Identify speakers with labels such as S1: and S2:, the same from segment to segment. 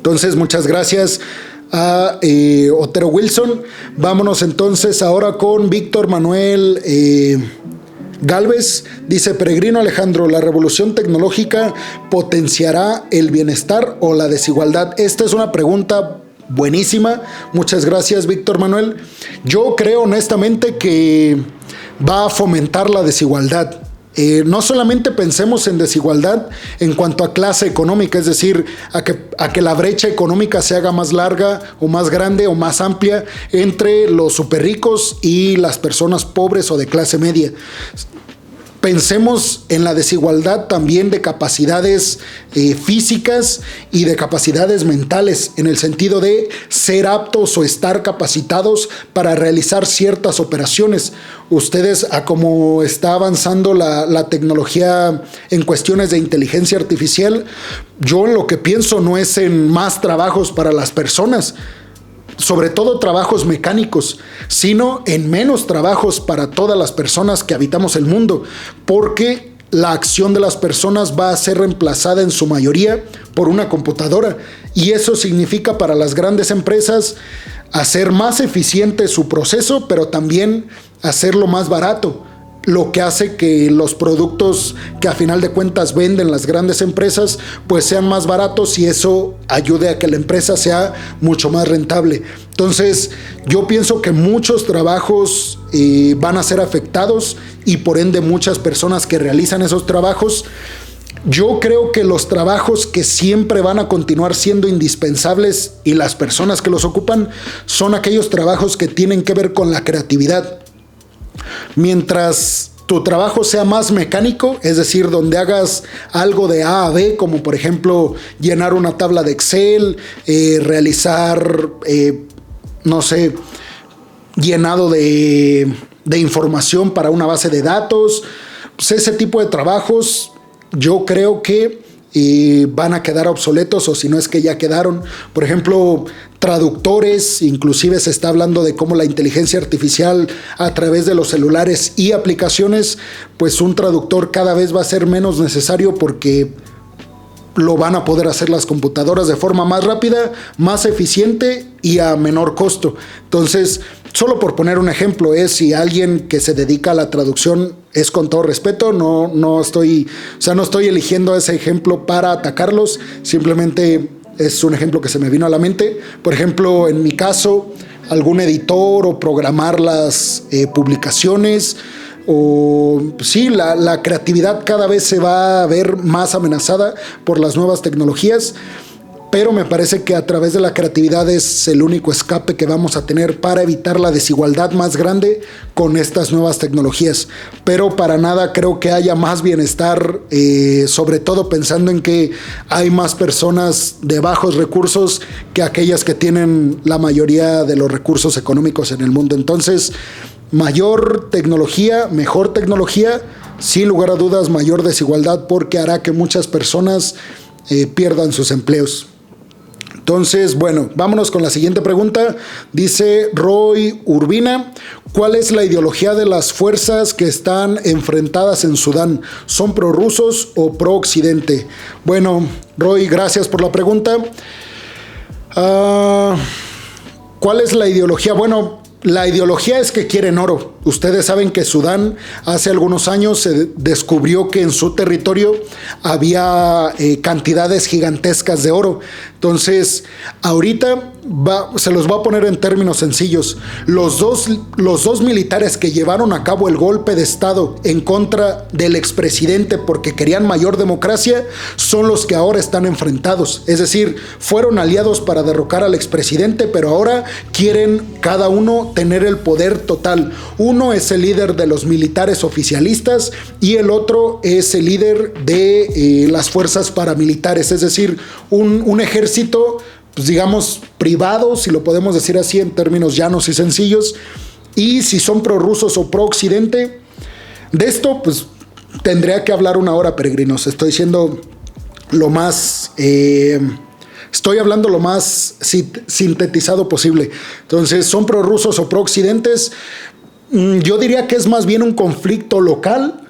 S1: Entonces, muchas gracias a Otero Wilson. Vámonos entonces ahora con Víctor Manuel Galvez. Dice: Peregrino Alejandro, ¿la revolución tecnológica potenciará el bienestar o la desigualdad? Esta es una pregunta buenísima. Muchas gracias, Víctor Manuel. Yo creo honestamente que va a fomentar la desigualdad. No solamente pensemos en desigualdad en cuanto a clase económica, es decir, a que la brecha económica se haga más larga o más grande o más amplia entre los superricos y las personas pobres o de clase media. Pensemos en la desigualdad también de capacidades físicas y de capacidades mentales, en el sentido de ser aptos o estar capacitados para realizar ciertas operaciones. Ustedes, a cómo está avanzando la tecnología en cuestiones de inteligencia artificial, yo lo que pienso no es en más trabajos para las personas, sobre todo trabajos mecánicos, sino en menos trabajos para todas las personas que habitamos el mundo, porque la acción de las personas va a ser reemplazada en su mayoría por una computadora, y eso significa para las grandes empresas hacer más eficiente su proceso, pero también hacerlo más barato, lo que hace que los productos que a final de cuentas venden las grandes empresas pues sean más baratos, y eso ayude a que la empresa sea mucho más rentable. Entonces yo pienso que muchos trabajos van a ser afectados, y por ende muchas personas que realizan esos trabajos. Yo creo que los trabajos que siempre van a continuar siendo indispensables y las personas que los ocupan son aquellos trabajos que tienen que ver con la creatividad. Mientras tu trabajo sea más mecánico, es decir, donde hagas algo de A a B, como por ejemplo llenar una tabla de Excel, realizar, no sé, llenado de información para una base de datos, pues ese tipo de trabajos yo creo que van a quedar obsoletos, o si no es que ya quedaron. Por ejemplo, traductores, inclusive se está hablando de cómo la inteligencia artificial a través de los celulares y aplicaciones, pues un traductor cada vez va a ser menos necesario, porque lo van a poder hacer las computadoras de forma más rápida, más eficiente y a menor costo. Entonces, solo por poner un ejemplo, si alguien que se dedica a la traducción, es con todo respeto, no estoy eligiendo ese ejemplo para atacarlos, simplemente es un ejemplo que se me vino a la mente. Por ejemplo, en mi caso, algún editor o programar las publicaciones, o sí, la creatividad cada vez se va a ver más amenazada por las nuevas tecnologías, pero me parece que a través de la creatividad es el único escape que vamos a tener para evitar la desigualdad más grande con estas nuevas tecnologías. Pero para nada creo que haya más bienestar, sobre todo pensando en que hay más personas de bajos recursos que aquellas que tienen la mayoría de los recursos económicos en el mundo. Entonces, mayor tecnología, mejor tecnología, sin lugar a dudas mayor desigualdad, porque hará que muchas personas pierdan sus empleos. Entonces, bueno, vámonos con la siguiente pregunta. Dice Roy Urbina: ¿cuál es la ideología de las fuerzas que están enfrentadas en Sudán? ¿Son prorrusos o pro-occidente? Bueno, Roy, gracias por la pregunta. ¿Cuál es la ideología? Bueno, la ideología es que quieren oro. Ustedes saben que Sudán hace algunos años se descubrió que en su territorio había cantidades gigantescas de oro. Entonces, ahorita se los voy a poner en términos sencillos. Los dos militares que llevaron a cabo el golpe de Estado en contra del expresidente porque querían mayor democracia son los que ahora están enfrentados. Es decir, fueron aliados para derrocar al expresidente, pero ahora quieren cada uno tener el poder total. Uno es el líder de los militares oficialistas y el otro es el líder de las fuerzas paramilitares, es decir, un ejército, pues digamos, privado, si lo podemos decir así en términos llanos y sencillos. Y si son prorrusos o pro-occidente, de esto pues tendría que hablar una hora, peregrinos. Estoy hablando lo más sintetizado posible. Entonces, ¿son prorrusos o pro-occidentes? Yo diría que es más bien un conflicto local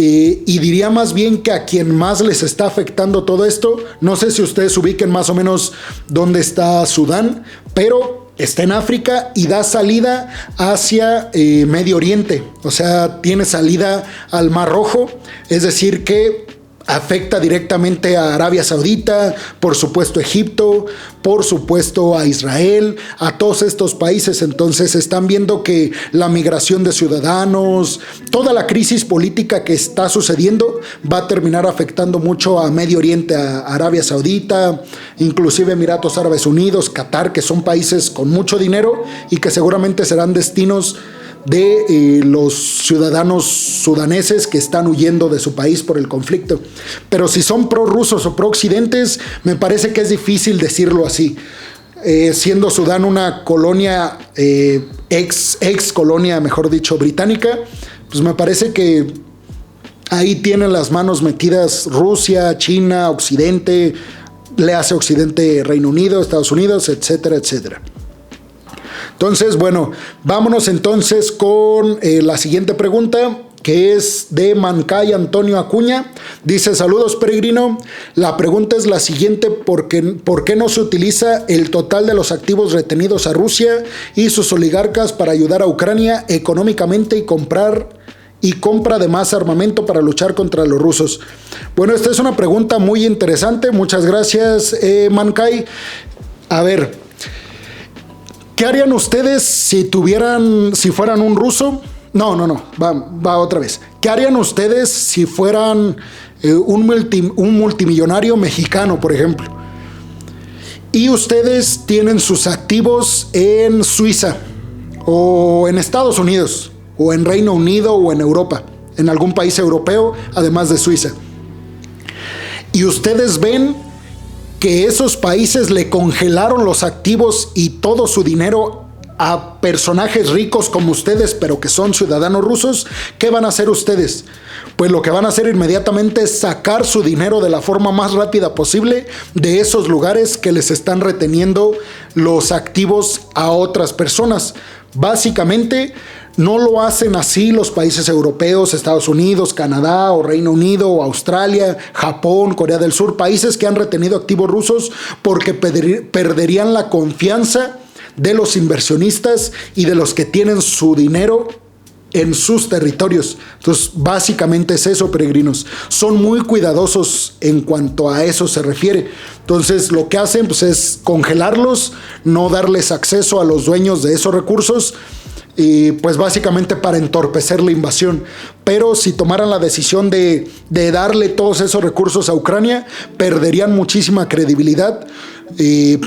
S1: Y diría más bien que a quien más les está afectando todo esto, no sé si ustedes ubiquen más o menos dónde está Sudán, pero está en África y da salida hacia Medio Oriente, o sea, tiene salida al Mar Rojo, es decir que afecta directamente a Arabia Saudita, por supuesto Egipto, por supuesto a Israel, a todos estos países. Entonces están viendo que la migración de ciudadanos, toda la crisis política que está sucediendo va a terminar afectando mucho a Medio Oriente, a Arabia Saudita, inclusive Emiratos Árabes Unidos, Qatar, que son países con mucho dinero y que seguramente serán destinos de los ciudadanos sudaneses que están huyendo de su país por el conflicto. Pero si son prorrusos o pro-occidentes, me parece que es difícil decirlo así. Siendo Sudán una colonia, ex colonia, mejor dicho, británica, pues me parece que ahí tienen las manos metidas Rusia, China, Occidente, le hace Occidente Reino Unido, Estados Unidos, etcétera, etcétera. Entonces, bueno, vámonos entonces con la siguiente pregunta, que es de Mancay Antonio Acuña. Dice: saludos, peregrino. La pregunta es la siguiente: ¿por qué no se utiliza el total de los activos retenidos a Rusia y sus oligarcas para ayudar a Ucrania económicamente y compra de más armamento para luchar contra los rusos? Bueno, esta es una pregunta muy interesante. Muchas gracias, Mancay. A ver, ¿qué harían ustedes si fueran un ruso? No, va otra vez. ¿Qué harían ustedes si fueran un multimillonario mexicano, por ejemplo? Y ustedes tienen sus activos en Suiza, o en Estados Unidos, o en Reino Unido, o en Europa, en algún país europeo, además de Suiza. Y ustedes ven que esos países le congelaron los activos y todo su dinero a personajes ricos como ustedes, pero que son ciudadanos rusos. ¿Qué van a hacer ustedes? Pues lo que van a hacer inmediatamente es sacar su dinero de la forma más rápida posible de esos lugares que les están reteniendo los activos a otras personas. Básicamente, no lo hacen así los países europeos, Estados Unidos, Canadá o Reino Unido o Australia, Japón, Corea del Sur, países que han retenido activos rusos porque perderían la confianza de los inversionistas y de los que tienen su dinero en sus territorios. Entonces, básicamente es eso, peregrinos. Son muy cuidadosos en cuanto a eso se refiere. Entonces, lo que hacen pues, es congelarlos, no darles acceso a los dueños de esos recursos, y pues básicamente para entorpecer la invasión. Pero si tomaran la decisión de darle todos esos recursos a Ucrania, perderían muchísima credibilidad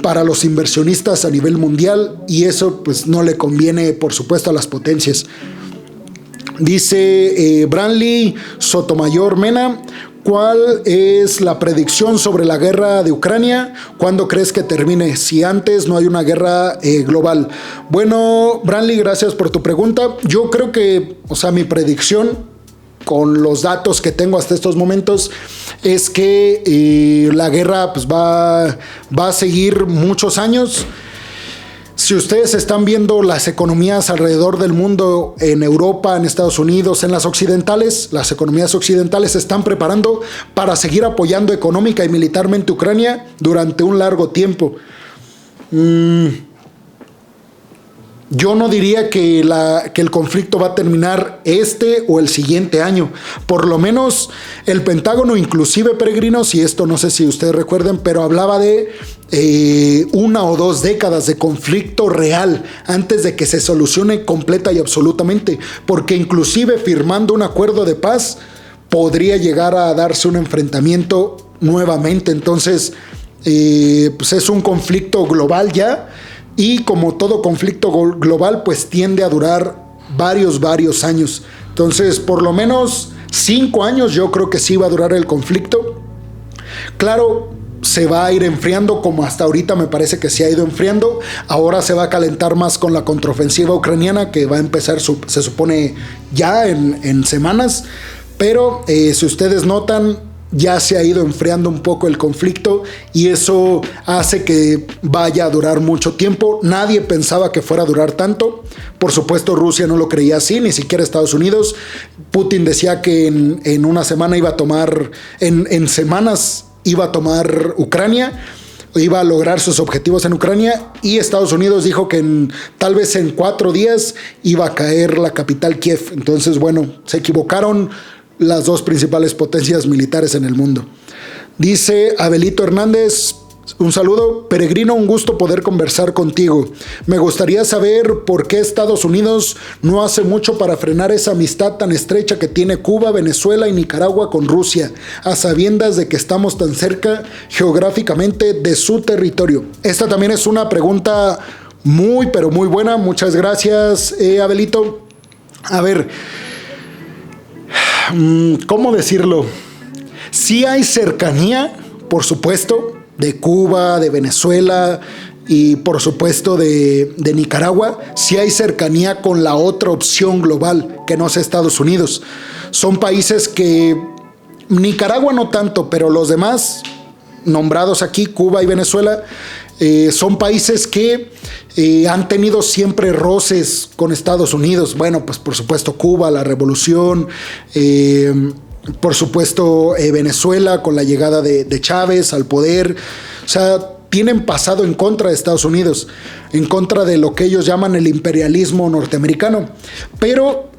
S1: para los inversionistas a nivel mundial, y eso pues no le conviene, por supuesto, a las potencias. Dice Branly Sotomayor Mena: ¿cuál es la predicción sobre la guerra de Ucrania? ¿Cuándo crees que termine? Si antes no hay una guerra global. Bueno, Branly, gracias por tu pregunta. Yo creo que, mi predicción, con los datos que tengo hasta estos momentos, es que la guerra pues, va a seguir muchos años. Si ustedes están viendo las economías alrededor del mundo, en Europa, en Estados Unidos, en las occidentales, las economías occidentales se están preparando para seguir apoyando económica y militarmente a Ucrania durante un largo tiempo. Yo no diría que el conflicto va a terminar este o el siguiente año. Por lo menos el Pentágono, inclusive, peregrinos, y esto no sé si ustedes recuerden, pero hablaba de 1 o 2 décadas de conflicto real antes de que se solucione completa y absolutamente. Porque inclusive firmando un acuerdo de paz podría llegar a darse un enfrentamiento nuevamente. Entonces, pues es un conflicto global ya. Y como todo conflicto global, pues tiende a durar varios años. Entonces, por lo menos 5 años yo creo que sí va a durar el conflicto. Claro, se va a ir enfriando, como hasta ahorita me parece que se ha ido enfriando. Ahora se va a calentar más con la contraofensiva ucraniana, que va a empezar, se supone, ya en semanas. Pero si ustedes notan, ya se ha ido enfriando un poco el conflicto y eso hace que vaya a durar mucho tiempo. Nadie pensaba que fuera a durar tanto. Por supuesto, Rusia no lo creía así, ni siquiera Estados Unidos. Putin decía que en una semana iba a tomar, en semanas iba a tomar Ucrania, iba a lograr sus objetivos en Ucrania, y Estados Unidos dijo que tal vez en 4 días iba a caer la capital Kiev. Entonces, bueno, se equivocaron las dos principales potencias militares en el mundo. Dice Abelito Hernández, un saludo. Peregrino, un gusto poder conversar contigo. Me gustaría saber por qué Estados Unidos no hace mucho para frenar esa amistad tan estrecha que tiene Cuba, Venezuela y Nicaragua con Rusia, a sabiendas de que estamos tan cerca geográficamente de su territorio. Esta también es una pregunta muy, pero muy buena. Muchas gracias, Abelito. A ver, ¿cómo decirlo? Sí hay cercanía, por supuesto, de Cuba, de Venezuela y por supuesto de Nicaragua. Sí hay cercanía con la otra opción global, que no es Estados Unidos. Son países que, Nicaragua no tanto, pero los demás nombrados aquí, Cuba y Venezuela, son países que han tenido siempre roces con Estados Unidos. Bueno, pues por supuesto Cuba, la revolución, por supuesto Venezuela con la llegada de Chávez al poder. O sea, tienen pasado en contra de Estados Unidos, en contra de lo que ellos llaman el imperialismo norteamericano. Pero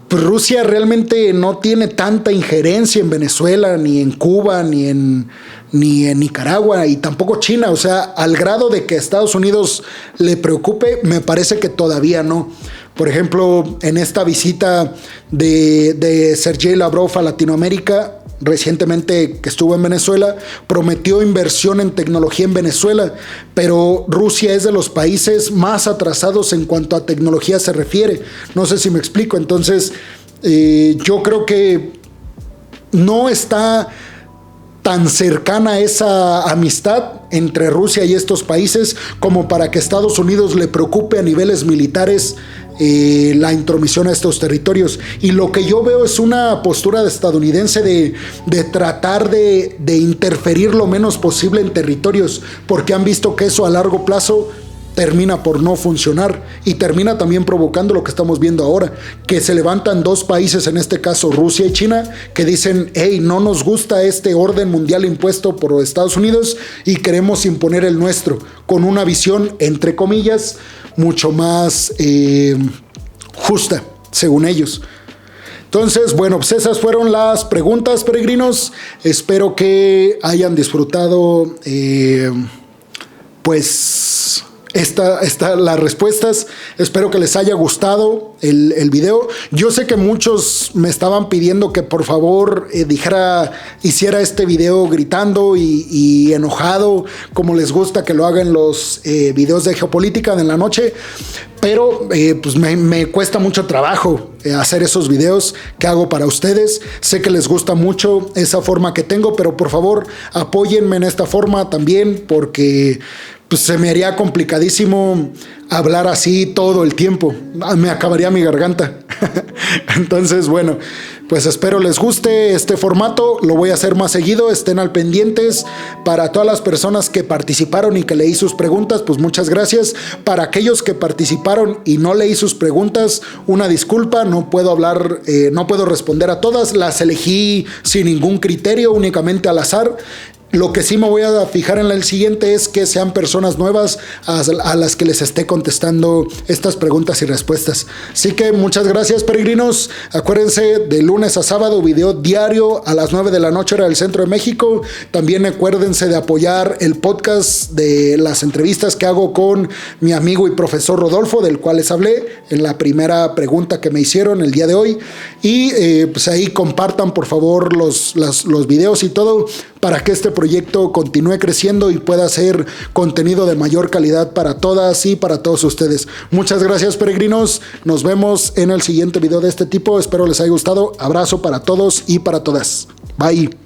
S1: pues Rusia realmente no tiene tanta injerencia en Venezuela, ni en Cuba, ni en Nicaragua, y tampoco China. O sea, al grado de que a Estados Unidos le preocupe, me parece que todavía no. Por ejemplo, en esta visita de Sergei Lavrov a Latinoamérica, recientemente que estuvo en Venezuela, prometió inversión en tecnología en Venezuela, pero Rusia es de los países más atrasados en cuanto a tecnología se refiere. No sé si me explico. Entonces, yo creo que no está tan cercana esa amistad entre Rusia y estos países como para que Estados Unidos le preocupe a niveles militares la intromisión a estos territorios. Y lo que yo veo es una postura estadounidense de tratar de interferir lo menos posible en territorios, porque han visto que eso a largo plazo termina por no funcionar y termina también provocando lo que estamos viendo ahora, que se levantan dos países, en este caso Rusia y China, que dicen: hey, no nos gusta este orden mundial impuesto por Estados Unidos y queremos imponer el nuestro, con una visión, entre comillas, mucho más justa, según ellos. Entonces, bueno, pues esas fueron las preguntas, peregrinos. Espero que hayan disfrutado pues las respuestas. Espero que les haya gustado el video. Yo sé que muchos me estaban pidiendo que por favor hiciera este video gritando y enojado, como les gusta que lo hagan los videos de geopolítica en la noche. Pero pues me cuesta mucho trabajo hacer esos videos que hago para ustedes. Sé que les gusta mucho esa forma que tengo, pero por favor apóyenme en esta forma también, porque pues se me haría complicadísimo hablar así todo el tiempo. Me acabaría mi garganta. Entonces, bueno, pues espero les guste este formato. Lo voy a hacer más seguido. Estén al pendientes. Para todas las personas que participaron y que leí sus preguntas, pues muchas gracias. Para aquellos que participaron y no leí sus preguntas, una disculpa. No puedo hablar, no puedo responder a todas. Las elegí sin ningún criterio, únicamente al azar. Lo que sí me voy a fijar en el siguiente es que sean personas nuevas a las que les esté contestando estas preguntas y respuestas. Así que muchas gracias, peregrinos. Acuérdense, de lunes a sábado, video diario a las 9 de la noche hora del Centro de México. También acuérdense de apoyar el podcast de las entrevistas que hago con mi amigo y profesor Rodolfo, del cual les hablé en la primera pregunta que me hicieron el día de hoy. Y pues ahí compartan por favor los videos y todo, para que este proyecto continúe creciendo y pueda ser contenido de mayor calidad para todas y para todos ustedes. Muchas gracias, peregrinos. Nos vemos en el siguiente video de este tipo. Espero les haya gustado. Abrazo para todos y para todas. Bye.